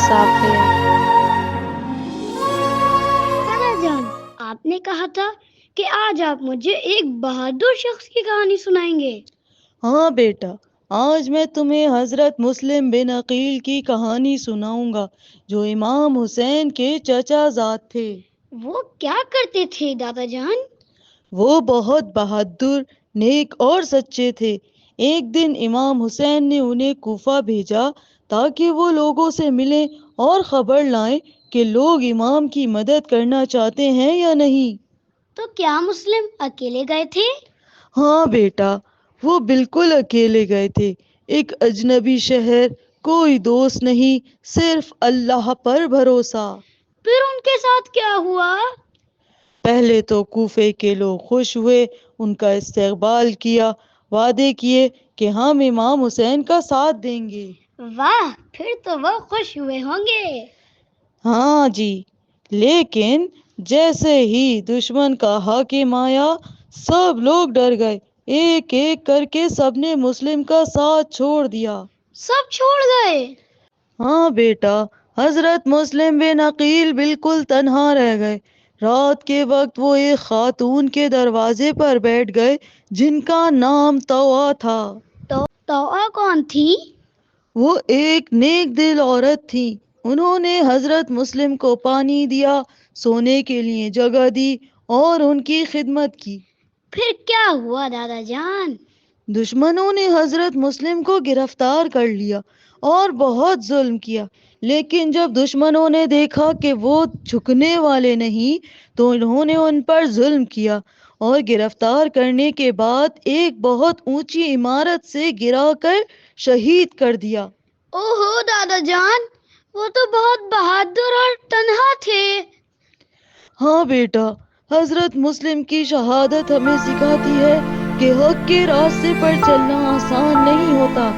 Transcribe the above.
مسافر۔ دادا جان، آپ نے کہا تھا کہ آج آپ مجھے ایک بہادر شخص کی کہانی سنائیں گے۔ ہاں بیٹا، آج میں تمہیں حضرت مسلم بن عقیل کی کہانی سناؤں گا، جو امام حسین کے چچا زاد تھے۔ وہ کیا کرتے تھے دادا جان؟ وہ بہت بہادر، نیک اور سچے تھے۔ ایک دن امام حسین نے انہیں کوفہ بھیجا تاکہ وہ لوگوں سے ملیں اور خبر لائیں کہ لوگ امام کی مدد کرنا چاہتے ہیں یا نہیں۔ تو کیا مسلم اکیلے گئے تھے؟ ہاں بیٹا، وہ بالکل اکیلے گئے تھے، ایک اجنبی شہر، کوئی دوست نہیں، صرف اللہ پر بھروسہ۔ پھر ان کے ساتھ کیا ہوا؟ پہلے تو کوفے کے لوگ خوش ہوئے، ان کا استقبال کیا، وعدے کیے کہ ہم امام حسین کا ساتھ دیں گے۔ واہ، پھر تو وہ خوش ہوئے ہوں گے۔ ہاں جی، لیکن جیسے ہی دشمن کا حاکم آیا، سب لوگ ڈر گئے، ایک ایک کر کے سب نے مسلم کا ساتھ چھوڑ دیا۔ سب چھوڑ گئے؟ ہاں بیٹا، حضرت مسلم بن عقیل بالکل تنہا رہ گئے۔ رات کے وقت وہ ایک خاتون کے دروازے پر بیٹھ گئے جن کا نام طوع تھا۔ طوع کون تھی؟ وہ ایک نیک دل عورت تھی۔ انہوں نے حضرت مسلم کو پانی دیا، سونے کے لیے جگہ دی اور ان کی خدمت کی۔ پھر کیا ہوا دادا جان؟ دشمنوں نے حضرت مسلم کو گرفتار کر لیا اور بہت ظلم کیا، لیکن جب دشمنوں نے دیکھا کہ وہ جھکنے والے نہیں تو انہوں نے ان پر ظلم کیا اور گرفتار کرنے کے بعد ایک بہت اونچی عمارت سے گرا کر شہید کر دیا۔ اوہو دادا جان، وہ تو بہت بہادر اور تنہا تھے۔ ہاں بیٹا، حضرت مسلم کی شہادت ہمیں سکھاتی ہے کہ حق کے راستے پر چلنا آسان نہیں ہوتا،